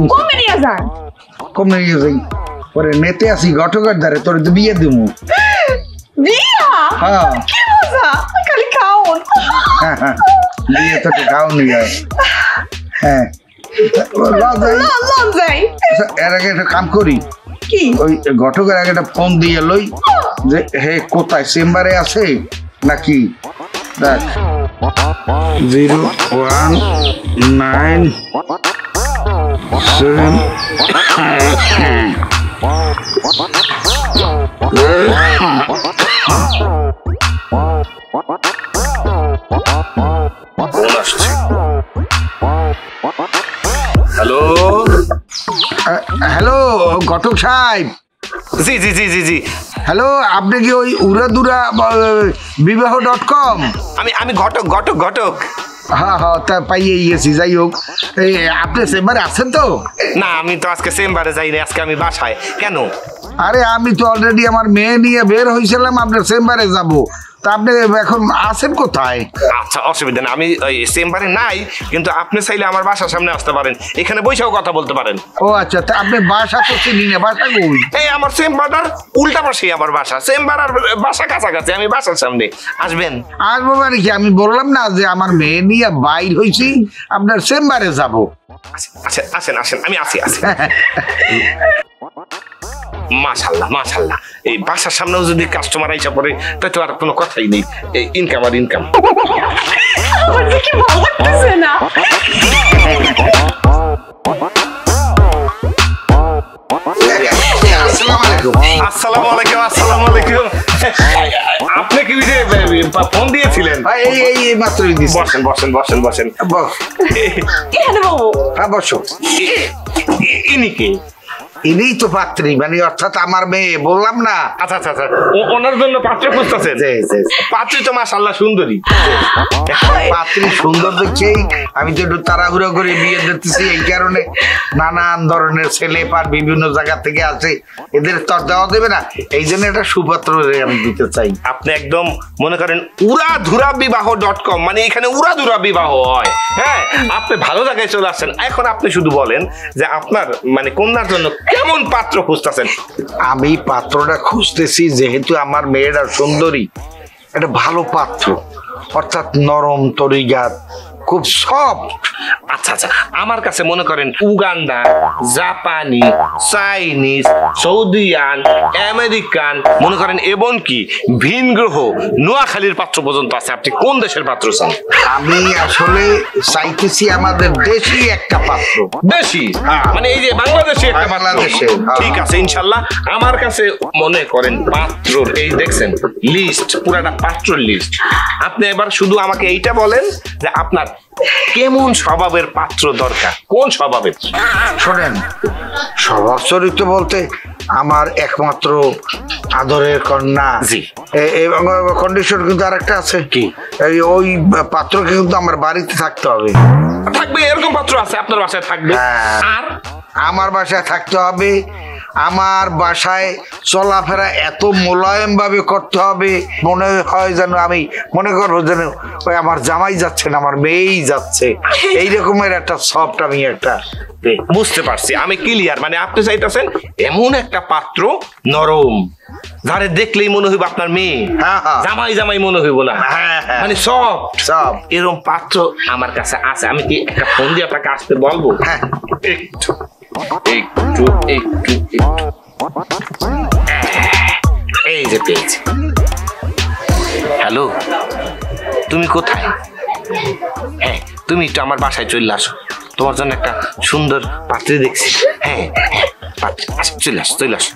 কমে নিয়ে যাই পরে নেতে আসি ঘটকের ধারে তোর তো বিয়ে দিব। হ্যাঁ বিয়ে তো খাও নি। হ্যাঁ এর আগে একটা কাম করি, ওই ঘটকের আগে একটা ফোন দিয়ে লই যে হে কোথায় চেম্বারে আছে নাকি। দেখ 019 হ্যালো হ্যালো ঘটক সাহেব। জি জি জি জি জি হ্যালো, আপনি কি ওই উড়াদুরা বিবাহ.com? আমি ঘটক ঘটক ঘটক। হ্যাঁ হ্যাঁ তা পাইয়ে গেছি। যাই হোক, এই আপনি চেম্বারে আছেন তো? না আমি তো আজকে চেম্বারে যাইনি, আজকে আমি বাসায়। কেন? আরে আমি তো অলরেডি আমার মেয়ে নিয়ে বের হয়েছিলাম আপনার চেম্বারে যাব, তা আপনি এখন আছেন কোথায়? আচ্ছা অসুবিধা না, আমি ওই চেম্বারে নাই, কিন্তু আপনি চাইলে আমার বাসার সামনে আসতে পারেন, এখানে বসেও কথা বলতে পারেন। ও আচ্ছা, তা আপনি বাসা তো চিনি না, বাসা কই? এই আমার চেম্বারটার উল্টা পাশেই আমার বাসা, চেম্বার আর বাসা কাছাকাছি, আমি বাসার সামনে। আসবেন? আসবো মানে কি, আমি বললাম না যে আমার মেয়ে নিয়ে বাইর হয়েছি, আপনার চেম্বারে যাব। আচ্ছা আসেন আসেন, আমি আসি আসি। মাশাআল্লাহ মাশাআল্লাহ, এই বাসার সামনেও যদি কাস্টমার আইসা পড়ে তাই তো আর কোনো কথাই নেই, এই ইনকাম আর ইনকাম। আসসালামু আলাইকুম। আসসালামু আলাইকুম। আপনি কি ফোন দিয়েছিলেন? এই মাত্রই দিয়েছি। বসেন বসেন বসেন বসেন। হ্যাঁ বসো। ইনি কে? ইনি তো পাত্রী, মানে অর্থাৎ আমার মেয়ে, বললাম না। আচ্ছা আচ্ছা আচ্ছা, ওনার জন্য পাত্র খুঁজতেছেন? পাত্রী তো মাশাআল্লাহ সুন্দরী। পাত্রী সুন্দর দেখেই আমি তো একটু তাড়াহুড়ো করে বিয়ে দিতেছি, এই কারণে নানান ধরনের ছেলে পার বিভিন্ন জায়গা থেকে আসে, এদের তো দেওয়া দেবে না, এই জন্য একটা সুপাত্র আমি দিতে চাই। আপনি একদম মনে করেন উড়াধুরা বিবাহ.com, মানে এখানে উড়াধুরা বিবাহ হয়। হ্যাঁ, আপনি ভালো জায়গায় চলে আসছেন। এখন আপনি শুধু বলেন যে আপনার মানে কন্যার জন্য কেমন পাত্র খুঁজতেছেন? আমি পাত্রটা খুঁজতেছি, যেহেতু আমার মেয়েরা সুন্দরী, একটা ভালো পাত্র, অর্থাৎ নরম তরিগাত, খুব সফট। আচ্ছা আচ্ছা, আমার কাছে মনে করেন উগান্ডা, জাপানি, চাইনিজ, সৌদিয়ান, আমেরিকান, মনে করেন এমনকি ভিন গ্রহ নোয়াখালীর পাত্র পর্যন্ত আছে। আপনি কোন দেশের পাত্র চান? আমি আসলে চাইতেছি আমাদের দেশি একটা পাত্র। দেশি মানে এই যে বাংলাদেশি একটা পাত্র? ঠিক আছে, ইনশাল্লাহ আমার কাছে মনে করেন পাত্রর এই দেখছেন লিস্ট, পুরাটা পাত্রর লিস্ট। আপনি এবার শুধু আমাকে এইটা বলেন যে আপনার কেমন স্বভাবের পাত্র দরকার, কোন স্বভাবের? শোনেন, স্বভাব চরিত্র বলতে আমার একমাত্র আদরের কন্যা। জি। এবং কন্ডিশন কিন্তু আরেকটা আছে। কি? ওই পাত্রকে কিন্তু আমার বাড়িতে থাকতে হবে। থাকবে, এরকম পাত্র আছে আপনার বাসায় থাকবে? আর আমার বাসায় থাকতে হবে, আমার বাসায় চলাফেরা এত মোলায়েম ভাবে করতে হবে, মনে হয় যেন আমি মনে করবো যেন ওই আমার জামাই যাচ্ছে না, আমার মেয়েই যাচ্ছে, এই রকমের একটা সফট আমি একটা। বুঝতে পারছি, আমি ক্লিয়ার। মানে আপনি চাইতেছেন এমন একটা পাত্র নরম, যারে দেখলেই মনে হইব আপনার মেয়ে, জামাই জামাই মনে হইব না, মানে সব এরকম পাত্র আমার কাছে আছে। আমি কি একটা ফোন দিয়ে আপনাকে আসতে বলবো? একটু একটু একটু একটু, এই যে পেয়েছি। হ্যালো, তুমি কোথায়? হ্যাঁ, তুমি একটু আমার বাসায় চলে আসো, তোমার জন্য একটা সুন্দর পাত্রী দেখছি। হ্যাঁ হ্যাঁ, চলে আসো চলে আসো।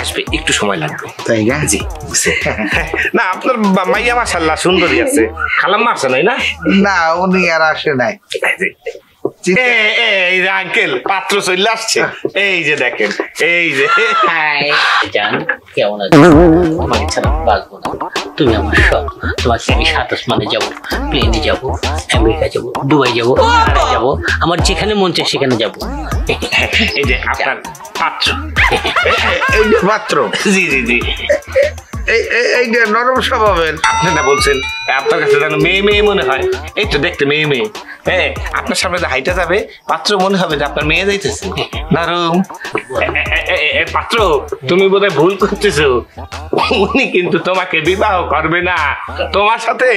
আসবে, একটু সময় লাগবে। তাই না? জি। না আপনার মাইয়া মাশাআল্লাহ সুন্দরী আছে, খালাম্মা আছে নাই? না না, উনি আর আসে নাই। এই যে আঙ্কেল পাত্র চলে আসছে, এই যে দেখেন, এই যে। কেমন আছো? তোমাকে ছাড়া বাঁচবো না, তুমি আমার সব। তোমাকে আমি 7 আসমানে যাবো, প্লেনে যাবো, আমেরিকা যাবো, দুবাই যাবো, যাবো, আমার যেখানে মন চায় সেখানে যাবো। এই যে আপনার পাত্র। এই যে পাত্র। জি জি জি। এইটা নরম স্বভাবের। আপনি না বলছেন আপনার কাছে যেন মেয়ে মেয়ে মনে হয়, এই তো দেখতে মেয়ে মেয়ে। হ্যাঁ, আপনার সামনে যে হাইটা যাবে পাত্র মনে হবে যে আপনার মেয়ে যাইতেছে নরম। পাত্র, তুমি বোধহয় ভুল করতেছো, উনি কিন্তু তোমাকে বিবাহ করবে না, তোমার সাথে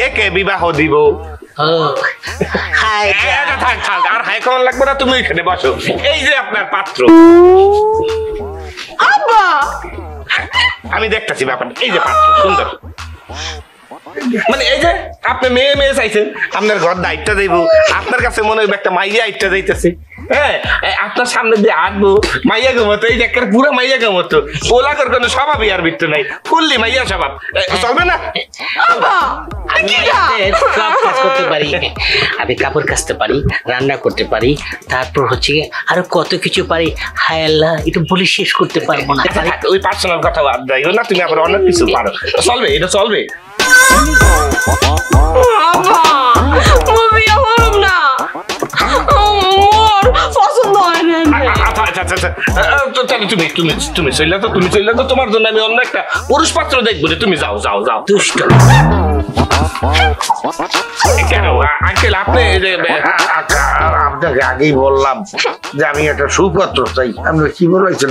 একে বিবাহ দিব। থাক থাক, আর হাই কেমন লাগবে না, তুমি এখানে বসো। এই যে আপনার পাত্র। আমি দেখতেছি ব্যাপারটা। এই যে পাত্র সুন্দর, মানে এই যে আপনি মেয়ে মেয়ে চাইছেন, আপনার ঘর দায়িত্ব দেব, আপনার কাছে মনে হবে একটা মাইয়া আইটা যাইতেছে। হ্যাঁ, আপনার সামনে দিয়ে আঁকবো মাইয়া গমতো, এই যে একটা পুরো মাইয়া গমতো, ওলাকর কোনো স্বভাবই আর বৃত্ত নাই, ফুললি মাইয়া স্বভাব। চলবে না? সব কাজ করতে পারি, আমি কাপড় কাচতে পারি, রান্না করতে পারি, তারপর হচ্ছে আরো কত কিছু পারি। হায় আল্লাহ, একটু বলে শেষ করতে পারবো না। ওই পার্সোনাল কথা বাদ যাইও না, তুমি আবার অনেক কিছু পারো। চলবে, এটা চলবে। তুমি চললে তো তোমার জন্য আমি অন্য একটা পুরুষ পাত্র দেখবো। তুমি যাও যাও যাও। দুষ্ট কেন আঙ্কেল, আপনি আপনাকে আগেই বললাম যে আমি একটা সুপাত্র চাই। আপনি কি বলেছেন?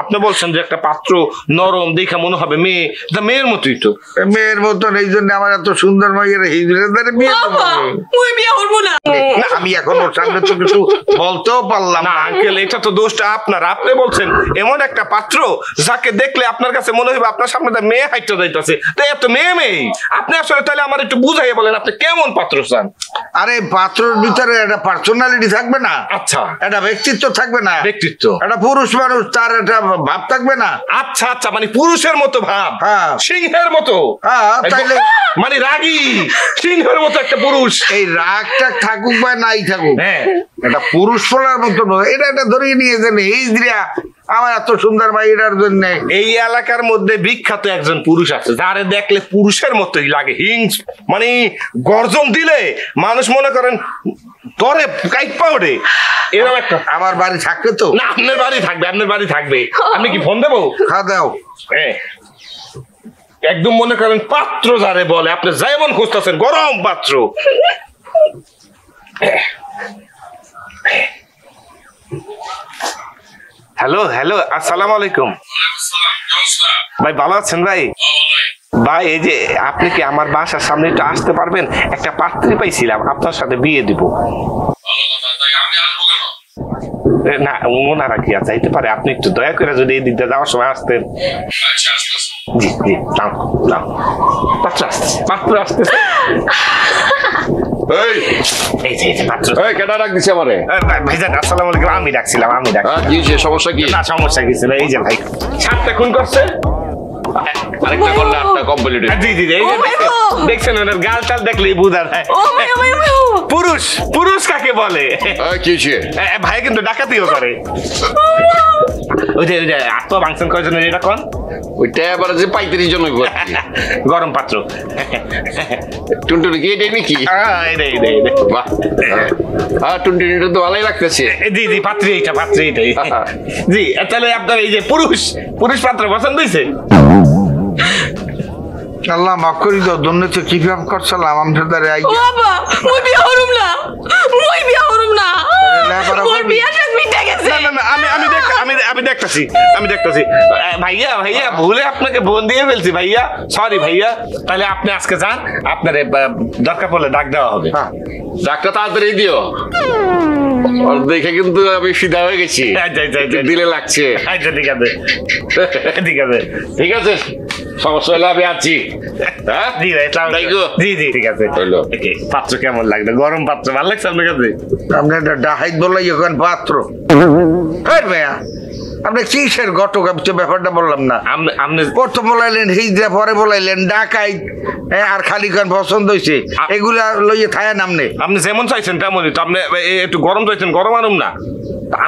আপনি বলছেন যে একটা পাত্র নরম দেখা মনে হবে মেয়ে, মেয়ের মতোই তো। মেয়ের মতন, এই জন্য আমার এত সুন্দর মাইয়ের আমি এখন ওর সামনে তো কিছু বলতেও পারলাম না। আঙ্কেল, এটা তো দোষটা আপনার। আপনি বলছেন এমন একটা পাত্র যাকে দেখলে আপনার কাছে মনে হবে আপনার সামনে মেয়ে হাইটটা যাইতেছে, তাই এত মেয়ে মেয়ে। আপনি আসলে তাহলে আমার একটু বুঝাইয়ে বলেন আপনি কেমন পাত্র চান? আরে পাত্রের ভিতরে একটা পার্সোনালিটি থাকবে না? আচ্ছা, একটা ব্যক্তিত্ব থাকবে না? ব্যক্তিত্ব। একটা পুরুষ মানুষ, তার একটা ভাব থাকবে না? আচ্ছা আচ্ছা, মানে পুরুষের মতো ভাব। হ্যাঁ। সিংহের মতো। হ্যাঁ, তাইলে মানে রাগী সিংহের মতো একটা পুরুষ। এই রাগটা থাকুক বা নাই থাকুক, হ্যাঁ, এটা পুরুষ ফলার মতো নয়। এটা ধরিয়ে নিয়েছেন এই দিরা আমার এত সুন্দর মাইয়ার জন্য। এই এলাকার মধ্যে বিখ্যাত একজন পুরুষ আছে যারে দেখলে পুরুষের মতোই লাগে, হিংস, মানে গর্জন দিলে মানুষ মনে করেন তরে কাইপা ওঠে। এরকম একটা আমার বাড়ি থাকবে তো? না, আপনার বাড়ি থাকবে, আপনার বাড়ি থাকবে। আপনি কি ফোন দেবো? হ্যাঁ দাও। হ্যাঁ, একদম মনে করেন পাত্র যারে বলে, আপনি যেমন খুঁজতেছেন গরম পাত্র। হ্যালো হ্যালো, আসসালামু আলাইকুম ভাই, ভালো আছেন ভাই? ভাই, এই যে আপনি কি আমার বাসার সামনে একটু আসতে পারবেন? একটা পাত্রী পাইছিলাম, আপনার সাথে বিয়ে দিব। না, ওনারা কি আর যাইতে পারে? আপনি একটু দয়া করে যদি এই দিকটা যাওয়ার সময় আসতেন। জি জি, পাত্র আসতেছে, পাত্র আসতেছে। আমি ডাকছিলাম। সমস্যা কি? না, সমস্যা কিছু না। এই যে ভাই 7টা খুন করছে, আরেকটা করলে 8টা কমপ্লিট। জি জি, এই যে দেখছেন ওনার গাল টাল দেখলেই বোঝা যায় পুরুষ। পুরুষ কাকে বলে? ভাই কিন্তু ডাকাতিও করে। ওই যে আত্মা ভাঙছেন কয়জন, এটা কোন? ওইটা আবার যে 35 জন গরম পাত্র। টুনটুনি কি এটাই নাকি? বাহ, টুনটুনিটা তো ভালোই লাগতেছে। জি জি, পাত্রী এইটা, পাত্রী এইটাই। জি, তাহলে আপনার এই যে পুরুষ পাত্র পছন্দ হয়েছে? আল্লাহ মাফ করি দাও, দুর্নীতি কি ভাব করছিলাম আমরা তারে আই। বাবা, মই বিয়া হরুম না, মই বিয়া হরুম না, মোর বিয়া শাক মিটে গেছে। না না, আমি দেখতাছি। ভাইয়া ভুলে আপনাকে বোন দিয়ে ফেলছি ভাইয়া, সরি ভাইয়া। তাহলে আপনি আজকে যান, আপনার দরকার পড়লে ডাক দেওয়া হবে। ডাকটা তাড়াতাড়ি দিও, দেখে কিন্তু আমি সিধা হয়ে গেছি, দিলে লাগছে। আচ্ছা, ঠিক আছে ঠিক আছে, সমস্যা হলে আমি আছি। জি ভাই, জি জি, ঠিক আছে। পাত্র কেমন লাগলো? গরম পাত্র ভালো লাগছে আপনার কাছে? আপনি একটা ডাহাইত বললাই এখন পাত্র। ভাইয়া, আপনি কিসের ঘটক? ব্যাপারটা বললাম না। আপনি প্রথম বলাইলেন হিজড়া, পরে বলাইলেন ডাকাইত, আর খালি খান পছন্দ হয়েছে, এগুলা লইয়ে থায়া নামনে। আপনি যেমন চাইছেন তেমনই তো। আপনি একটু গরম চাইছেন, গরম আনুম না।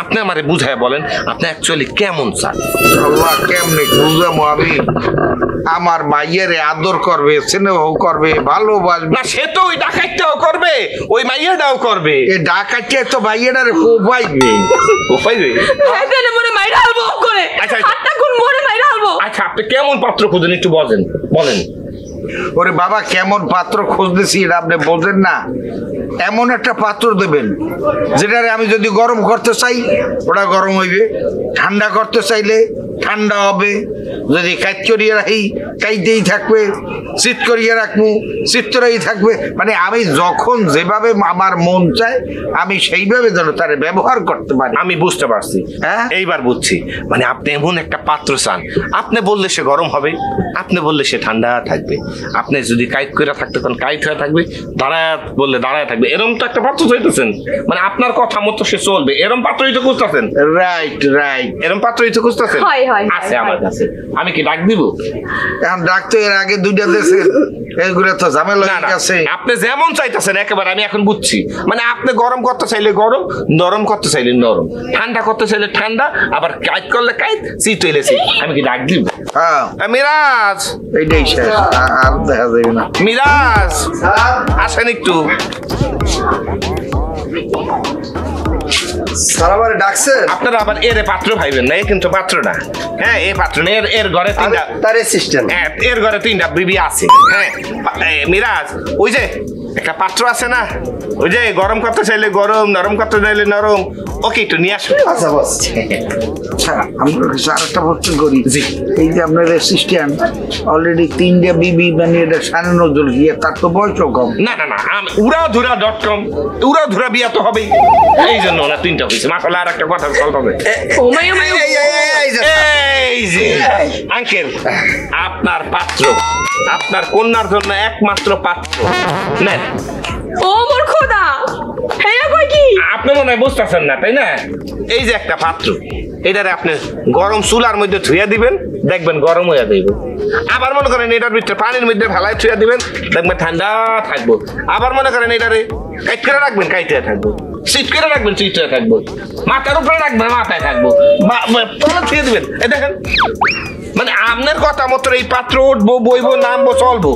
আপনি আমারে বুঝায় বলেন আপনি অ্যাকচুয়ালি কেমন চান। আল্লাহ, কেমনে বুঝামো আমি? আমার মাইয়ের আদর করবে, স্নেহ করবে, ভালোবাসবে। না সে তো ওই ডাকাতটাও করবে, ওই মাইয়াটাও করবে। এই ডাকাতটা তো মাইয়েরারে কোপাইবে। কোপাইবে? এখানে মনে মাইরা হালবো করে। আচ্ছা। হাতটা কোন মনে মাইরা হালবো। আচ্ছা আপনি কেমন পাত্র খুঁজেন একটু বলেন। ওরে বাবা, কেমন পাত্র খুঁজতেছি এটা আপনি বোঝেন না। এমন একটা পাত্র দেবেন যেটারে আমি যদি গরম করতে চাই ওটা গরম হইবে, ঠান্ডা করতে চাইলে ঠান্ডা হবে, যদি কাইট করিয়ে রাখি কাইতেই থাকবে, শীত করিয়ে রাখবো শীতরাই থাকবে। মানে আমি যখন যেভাবে আমার মন চায় আমি সেইভাবে যেন তারে ব্যবহার করতে পারি। আমি বুঝতে পারছি, হ্যাঁ? এইবার বুঝছি। মানে আপনি এমন একটা পাত্র চান, আপনি বললে সে গরম হবে, আপনি বললে সে ঠান্ডা থাকবে, আপনি যদি কাইট করে থাকতে তখন কাইট হয়ে থাকবে, দাঁড়ায় বললে দাঁড়ায় থাকবে। এরকম তো একটা পাত্র চাইতেছেন, মানে আপনার কথা মতো সে চলবে, এরকম পাত্রই তো খুঁজতেছেন। রাইট রাইট, এরকম পাত্রই তো খুঁজতেছেন। হয়, হয়, আছে হয়, আমার হয়। কাছে, আমি কি ডাক দিব? এখন ডাক্তার এর আগে দুইটা দেশে এগুলো তো ঝামেলা না, না, আছে। আপনি যেমন চাইতেছেন একেবারে আমি এখন বুঝছি। মানে আপনি গরম করতে চাইলে গরম, নরম করতে চাইলে নরম, ঠান্ডা করতে চাইলে ঠান্ডা, আবার কাইট করলে কাইট, শীত হইলে শীত। আমি কি ডাক দিব? হ্যাঁ, মিরাজ, এইটাই শেষ, আর দেখা যাবে না। মিরাজ আসেন একটু। স্যার আমার ডাকছেন? আপনারা আবার এর পাত্র ভাইবেন না, এ কিন্তু পাত্র না। হ্যাঁ এ পাত্র না, এর ঘরে তিনটা, তার অ্যাসিস্ট্যান্ট। হ্যাঁ এর ঘরে তিনটা বিবি আছে। হ্যাঁ মিরাজ, ওই যে একটা পাত্র আছে না, ওই যে গরম করতে চাইলে গরম, নরম করতে চাইলে নরম, ওকে একটু নিয়ে আসুন। আচ্ছা বস। আচ্ছা, আমরা কিছু আরেকটা প্রশ্ন করি। জি। এই যে আপনার অ্যাসিস্ট্যান্ট অলরেডি তিনটা বিবি, মানে এটা সাড়ে নজর গিয়ে, তার তো বয়সও কম। না না না, উড়াধুরা.com, উড়াধুরা বিয়া তো হবেই, এই জন্য না তিনটা হয়েছে। মাসালে আর একটা কথা বলতে হবে। ও মাই ও মাই। এই যে আঙ্কেল, আপনার পাত্র, আপনার কন্যার জন্য একমাত্র পাত্র নেন। ও মোর খোদা, হেয়া কই কি? আপনি মনে হয় বুঝতেছেন না, তাই না? এই যে একটা পাত্র, এটারে আপনি গরম চুলার মধ্যে ধুইয়া দিবেন, দেখবেন গরম হইয়া যাইব। আবার মনে করেন এটার ভিতরে পানির মধ্যে ফেলাই ধুইয়া দিবেন, দেখবেন ঠান্ডা থাকবো। আবার মনে করেন এটারে কাইট করে রাখবেন, কাইটে থাকবো, শীত করে রাখবেন, শীত হয়ে থাকবো, মাথার উপরে রাখবেন, মাথায় থাকবো, তলা ধুয়ে দিবেন। এ দেখেন, মানে আপনার কথা মতো এই পাত্র উঠবো, বইবো, নামবো, চলবো।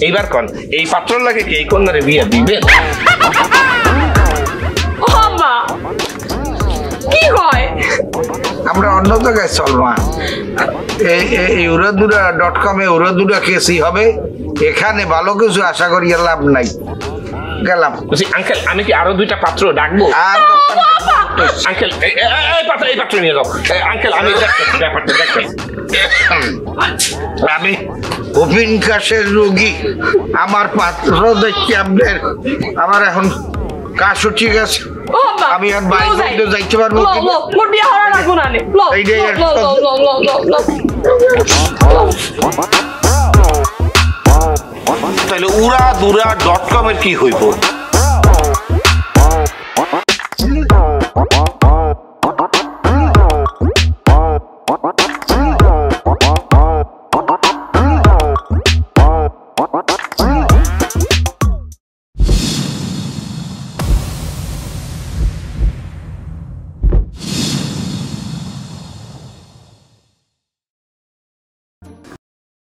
এইবার কন, এই পাত্র লাগে কি এই কন্যারে বিয়ে দিবেন? ও আম্মা কি কয়? আমরা অন্য জায়গায় চলবো। এই উড়াদুরা.com এ উড়াদুরা কেসি হবে, এখানে ভালো কিছু আশা করি লাভ নাই। গেলাম। বলছি আঙ্কেল, আমি কি আরো দুইটা পাত্র ডাকবো? আর আঙ্কেল এই পাত্র নিয়ে যাও। আঙ্কেল আমি দেখতেছি ব্যাপারটা, দেখতেছি। আমি ওপিন কাশের রোগী, আমার পাত্র দেখছি আপনার, আমার এখন কাশও ঠিক আছে, ও আম্মা আমি আর বাইরে যাইতে পারবো লো কি? লো মোর বিয়া হওয়ার লাগবো না নে। লো এইটাই আর লো লো লো লো লো লো। তাহলে উড়াধুরা.com এর কি হইব?